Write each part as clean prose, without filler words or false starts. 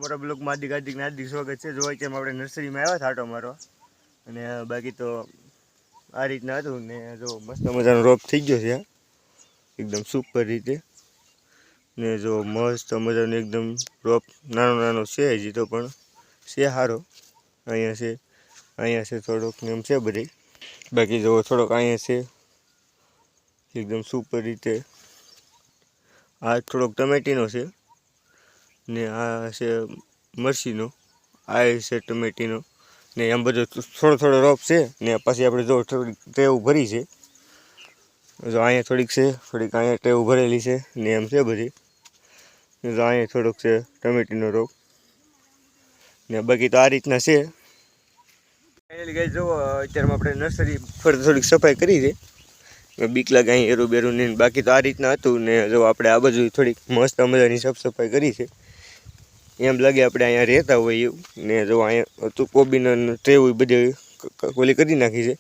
અમારા બ્લોગમાં હાર્દિક સ્વાગત છે. જો કે આપણે નર્સરીમાં આવ્યા હતા આટો મારવા, અને બાકી તો આ રીતના હતું ને. જો મસ્ત મજાનો રોપ થઈ ગયો છે એકદમ સુપર રીતે, ને જો મસ્ત મજાનો એકદમ રોપ નાનો નાનો છે હજી તો, પણ છે સારો. અહીંયા છે થોડોક ને એમ છે બધી. બાકી જો થોડોક અહીંયા છે એકદમ સુપર રીતે. આ થોડોક ટમેટીનો છે ને આ છે મરસીનો, આ છે ટમેટીનો ને. એમ બધો થોડો થોડો રોપ છે ને. પછી આપણે જો થોડીક ટેવ ભરી છે, જો અહીંયા થોડીક છે, થોડીક અહીંયા ટેવ ભરેલી છે ને એમ છે બધી. જો અહીંયા થોડોક છે ટમેટીનો રોપ ને. બાકી તો આ રીતના છે. ફાઇનલી ગાઈસ જો અત્યારમાં આપણે નર્સરી ફરી થોડીક સફાઈ કરી છે. બીક લાગે અહીં એરું બેરું નહીં. બાકી તો આ રીતના હતું ને. જો આપણે આ બાજુ થોડીક મસ્ત મજાની સાફ સફાઈ કરી છે. એમ લાગે આપણે અહીંયા રહેતા હોય એવું ને. જો અહીંયા તું કોબીના ટ્રેવું બધી ઓલી કરી નાખી છે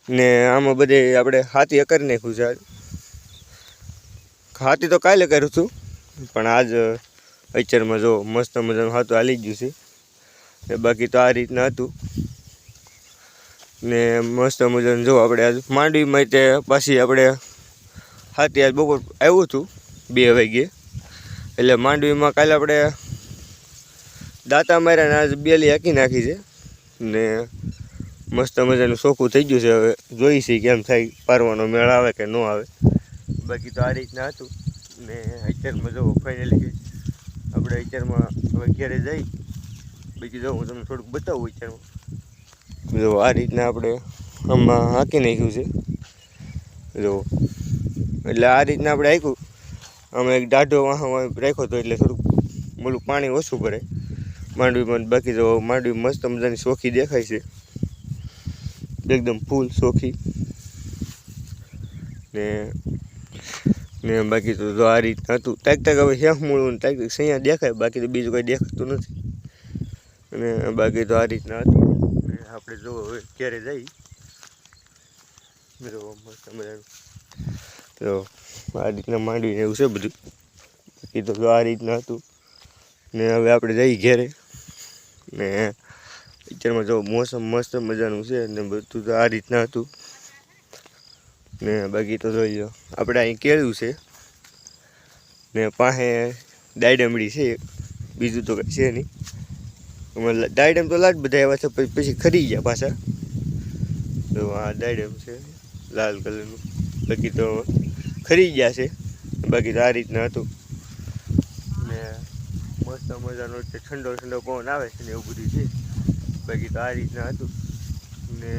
ને. આમાં બધે આપણે હાથી કરી નાખ્યું છે. હાથી તો કાલે કર્યું હતું, પણ આજ અત્યારમાં જો મસ્ત મજાનું હાથું હાલી ગયું છે ને. બાકી તો આ રીતના હતું ને. મસ્ત મજાનું જો આપણે આજ માંડવીમાં તે પાછી આપણે હાથી આજ બપોર આવ્યું હતું 2 વાગ્યે. એટલે માંડવીમાં કાલે આપણે દાંતા માર્યા ને આજ બેલી હાંકી નાખી છે ને. મસ્ત મજાનું ચોખ્ખું થઈ ગયું છે. હવે જોઈ છે કેમ થાય, પારવાનો મેળ આવે કે ન આવે. બાકી તો આ રીતના હતું ને. અત્યારમાં જો ફાઇનલી આપણે અત્યારમાં હવે ઘરે જઈ. બાકી જો હું તમને થોડુંક બતાવું અત્યારમાં. જો આ રીતના આપણે આમાં હાંકી નાખ્યું છે જો. એટલે આ રીતના આપણે હાંક્યું. આમાં એક દાઢો રાખ્યો હતો એટલે થોડુંક મોલું પાણી ઓછું ભરે માંડવીમાં. બાકી તો માંડવી મસ્ત મજાની ચોખ્ખી દેખાય છે, એકદમ ફૂલ ચોખ્ખી ને. બાકી તો જો આ રીતના હતું. તાક હવે શેખ મૂળવું ને તાક સૈયા દેખાય, બાકી તો બીજું કંઈ દેખાતું નથી. અને બાકી તો આ રીતના હતું ને. આપણે જો હવે ક્યારે જઈ. જો મસ્ત મજાનું તો આ રીતના માંડવીને એવું છે બધું. બાકી તો આ રીતના હતું ને. હવે આપણે જઈ ઘેરે ને. અત્યારમાં જો મોસમ મસ્ત મજાનું છે ને. બધું તો આ રીતના હતું ને. બાકી તો જોઈ લો આપણે અહીં કેળું છે ને. પાસે દાયડમડી છે, બીજું તો કંઈ છે નહીં. દાયડમ તો લાટ બધા એવા છે, પછી ખરી ગયા પાછા. તો આ દાયડમ છે લાલ કલરનું. બાકી તો ખરી ગયા છે. બાકી તો આ રીતના હતું ને. મસ્ત મજાનો ઠંડો ઠંડો પવન આવે છે ને એવું બધું છે. બાકી તો આ રીતના હતું ને.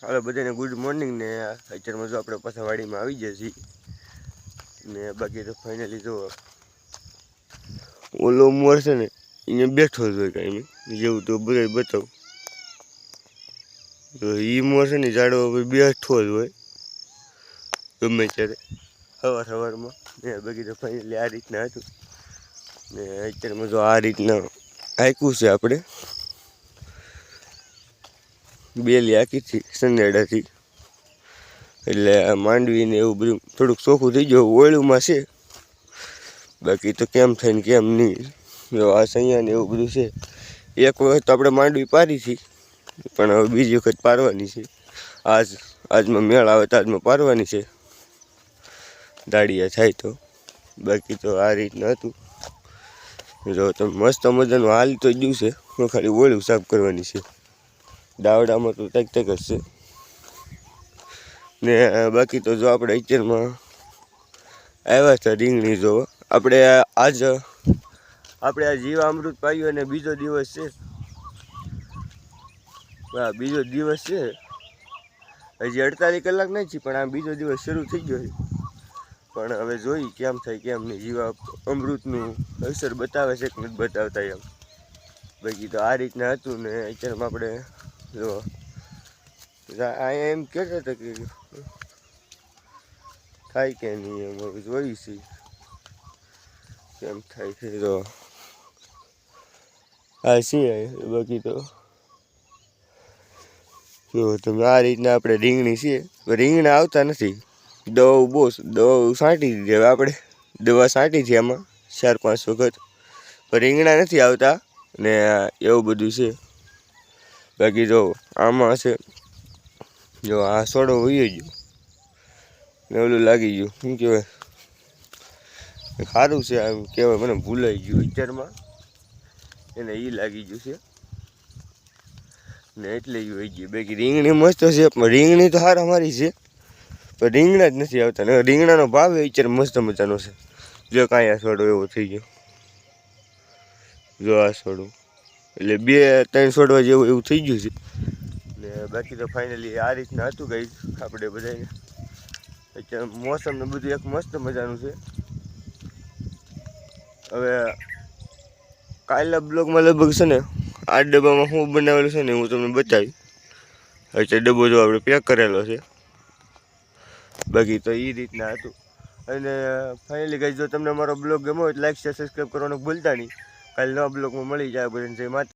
હવે બધાને ગુડ મોર્નિંગ ને. અત્યારમાં જો આપણે પાછા વાડીમાં આવી ગયા છીએ ને. બાકી તો ફાઇનલી જો ઓલો મોર છે ને અહીંયા બેઠો જ હોય કાંઈ જેવું તો બધા બતાવું. તો એ મોર છે ને ઝાડો બેઠો જ હોય ગમે ત્યારે સવારમાં ને. બાકી તો ફાઇનલી આ રીતના હતું ને. અત્યારમાં જો આ રીતના હાંક્યું છે આપણે બેલી હાંકી સંદેડાથી. એટલે માંડવીને એવું બધું થોડુંક ચોખ્ખું થઈ ગયું. ઓયળુમાં છે, બાકી તો કેમ થાય ને કેમ નહીં. જો આ સૈયા ને એવું બધું છે. એક વખત તો આપણે માંડવી પારી હતી, પણ હવે બીજી વખત પારવાની છે. આજમાં મેળ આવે તો આજમાં પારવાની છે, દાડિયા થાય તો. બાકી તો આ રીતના હતું. જો તમે મસ્ત મજાનું હાલ તો ગયું છે, ખાલી ઓળું સાફ કરવાની છે. દાવડામાં તો ટેક ટેક જ છે ને. બાકી તો જો આપણે અત્યારમાં આવ્યા હતા રીંગણી જોવા. આપણે આ જીવામૃત પાયું અને બીજો દિવસ છે. હા, બીજો દિવસ છે. હજી 48 કલાક નથી, પણ આ બીજો દિવસ શરૂ થઈ ગયો છે. પણ હવે જોઈ કેમ થાય કેમ નહીં. જીવા અમૃતનું અસર બતાવે છે કે નથી બતાવતા એમ. બાકી તો આ રીતના હતું ને. અત્યારમાં આપણે જો અહીંયા એમ કહેતા હતા કે થાય કે નહીં એમ. હવે જોઈ છે કેમ થાય છે. તો આ છે. બાકી તો જો તમે આ રીતના આપણે રીંગણી છે. રીંગણા આવતા નથી. દવા છાંટી દીધી. હવે આપણે દવા છાંટી છે એમાં 4-5 વખત, રીંગણા નથી આવતા ને એવું બધું છે. બાકી જો આમાં છે, જો આ સોડો વયો ગયો ને ઓલું લાગી ગયું, શું કહેવાય, સારું છે આમ કહેવાય, મને ભૂલાઈ ગયું વિચારમાં, એને એ લાગી ગયું છે ને એટલે એ વહી ગયું. બાકી રીંગણી મસ્ત છે, પણ રીંગણી તો હારા મારી છે, પણ રીંગણા જ નથી આવતા ને. રીંગણાનો ભાવ વિચાર મસ્ત મજાનો છે. જો કાંઈ આ સોડો એવો થઈ ગયો, જો આ સોડું એટલે 2-3 સોડવા જેવું એવું થઈ ગયું છે ને. બાકી તો ફાઇનલી આ રીતના હતું ગઈ આપણે બધાને. અત્યારે મોસમ ને બધું એક મસ્ત મજાનું છે. હવે કાલના બ્લોગમાં લગભગ છે ને 8 ડબ્બામાં શું બનાવેલું છે ને હું તમને બતાવી. અત્યારે ડબ્બો જો આપણે પેક કરેલો છે. બાકી તો એ રીતના હતું. અને ફાઇનલી ગાઈસ, જો તમને મારો બ્લોગ ગમ્યો હોય તો લાઈક શેર સબસ્ક્રાઈબ કરવાનું ભૂલતા નહીં. કાલે નવા બ્લોગમાં મળી જાય. બધાને જય માતા.